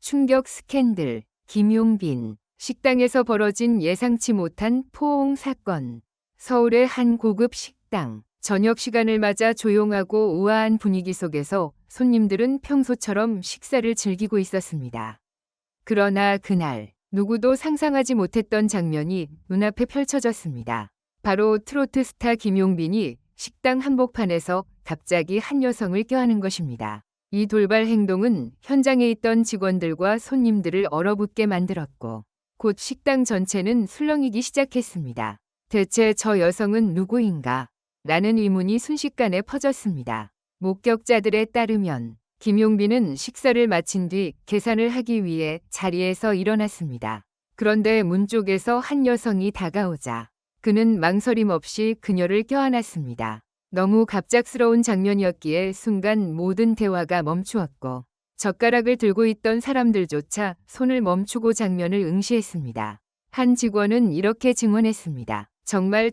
충격 스캔들, 김용빈, 식당에서 벌어진 예상치 못한 포옹 사건. 서울의 한 고급 식당. 저녁 시간을 맞아 조용하고 우아한 분위기 속에서 손님들은 평소처럼 식사를 즐기고 있었습니다. 그러나 그날 누구도 상상하지 못했던 장면이 눈앞에 펼쳐졌습니다. 바로 트로트 스타 김용빈이 식당 한복판에서 갑자기 한 여성을 껴안은 것입니다. 이 돌발 행동은 현장에 있던 직원들과 손님들을 얼어붙게 만들었고 곧 식당 전체는 술렁이기 시작했습니다. 대체 저 여성은 누구인가? 라는 의문이 순식간에 퍼졌습니다. 목격자들에 따르면 김용빈은 식사를 마친 뒤 계산을 하기 위해 자리에서 일어났습니다. 그런데 문 쪽에서 한 여성이 다가오자 그는 망설임 없이 그녀를 껴안았습니다. 너무 갑작스러운 장면이었기에 순간 모든 대화가 멈추었고 젓가락을 들고 있던 사람들조차 손을 멈추고 장면을 응시했습니다. 한 직원은 이렇게 증언했습니다. 정말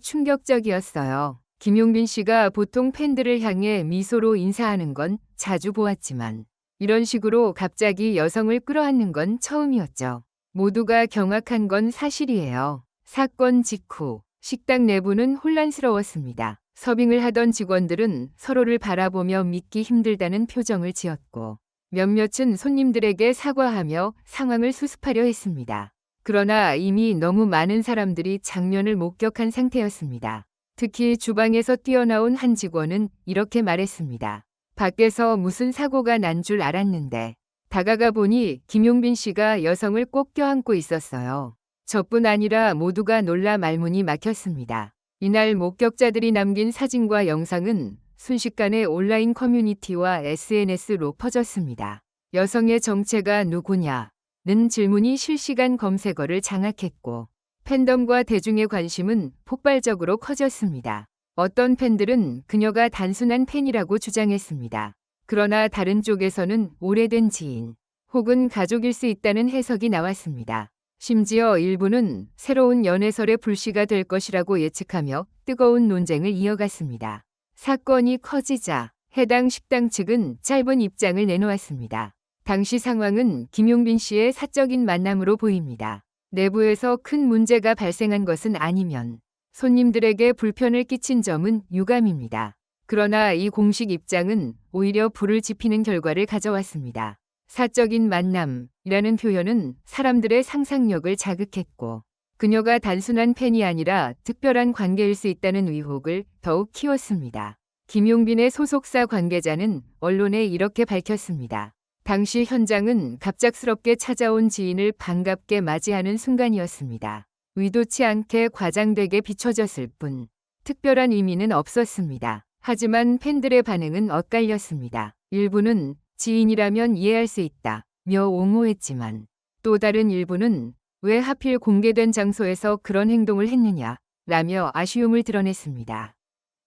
충격적이었어요. 김용빈 씨가 보통 팬들을 향해 미소로 인사하는 건 자주 보았지만 이런 식으로 갑자기 여성을 끌어안는 건 처음이었죠. 모두가 경악한 건 사실이에요. 사건 직후 식당 내부는 혼란스러웠습니다. 서빙을 하던 직원들은 서로를 바라보며 믿기 힘들다는 표정을 지었고 몇몇은 손님들에게 사과하며 상황을 수습하려 했습니다. 그러나 이미 너무 많은 사람들이 장면을 목격한 상태였습니다. 특히 주방에서 뛰어나온 한 직원은 이렇게 말했습니다. 밖에서 무슨 사고가 난 줄 알았는데 다가가 보니 김용빈 씨가 여성을 꼭 껴안고 있었어요. 저뿐 아니라 모두가 놀라 말문이 막혔습니다. 이날 목격자들이 남긴 사진과 영상은 순식간에 온라인 커뮤니티와 SNS로 퍼졌습니다. 여성의 정체가 누구냐는 질문이 실시간 검색어를 장악했고 팬덤과 대중의 관심은 폭발적으로 커졌습니다. 어떤 팬들은 그녀가 단순한 팬이라고 주장했습니다. 그러나 다른 쪽에서는 오래된 지인 혹은 가족일 수 있다는 해석이 나왔습니다. 심지어 일부는 새로운 연애설의 불씨가 될 것이라고 예측하며 뜨거운 논쟁을 이어갔습니다. 사건이 커지자 해당 식당 측은 짧은 입장을 내놓았습니다. 당시 상황은 김용빈 씨의 사적인 만남으로 보입니다. 내부에서 큰 문제가 발생한 것은 아니면 손님들에게 불편을 끼친 점은 유감입니다. 그러나 이 공식 입장은 오히려 불을 지피는 결과를 가져왔습니다. 사적인 만남이라는 표현은 사람들의 상상력을 자극했고 그녀가 단순한 팬이 아니라 특별한 관계일 수 있다는 의혹을 더욱 키웠습니다. 김용빈의 소속사 관계자는 언론에 이렇게 밝혔습니다. 당시 현장은 갑작스럽게 찾아온 지인을 반갑게 맞이하는 순간이었습니다. 의도치 않게 과장되게 비춰졌을 뿐 특별한 의미는 없었습니다. 하지만 팬들의 반응은 엇갈렸습니다. 일부는 지인이라면 이해할 수 있다며 옹호했지만 또 다른 일부는 왜 하필 공개된 장소에서 그런 행동을 했느냐라며 아쉬움을 드러냈습니다.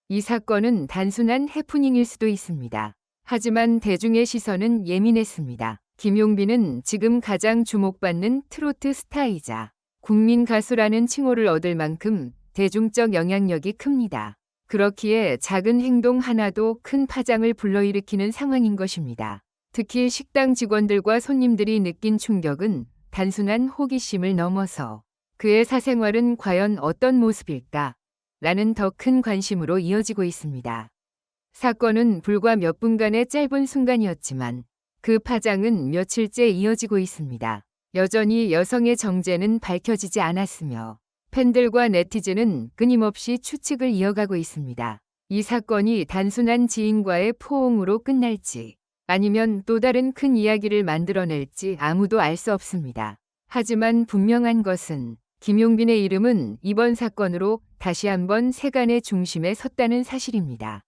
이 사건은 단순한 해프닝일 수도 있습니다. 하지만 대중의 시선은 예민했습니다. 김용빈은 지금 가장 주목받는 트로트 스타이자 국민 가수라는 칭호를 얻을 만큼 대중적 영향력이 큽니다. 그렇기에 작은 행동 하나도 큰 파장을 불러일으키는 상황인 것입니다. 특히 식당 직원들과 손님들이 느낀 충격은 단순한 호기심을 넘어서 그의 사생활은 과연 어떤 모습일까? 라는 더 큰 관심으로 이어지고 있습니다. 사건은 불과 몇 분간의 짧은 순간이었지만 그 파장은 며칠째 이어지고 있습니다. 여전히 여성의 정체는 밝혀지지 않았으며 팬들과 네티즌은 끊임없이 추측을 이어가고 있습니다. 이 사건이 단순한 지인과의 포옹으로 끝날지 아니면 또 다른 큰 이야기를 만들어낼지 아무도 알 수 없습니다. 하지만 분명한 것은 김용빈의 이름은 이번 사건으로 다시 한번 세간의 중심에 섰다는 사실입니다.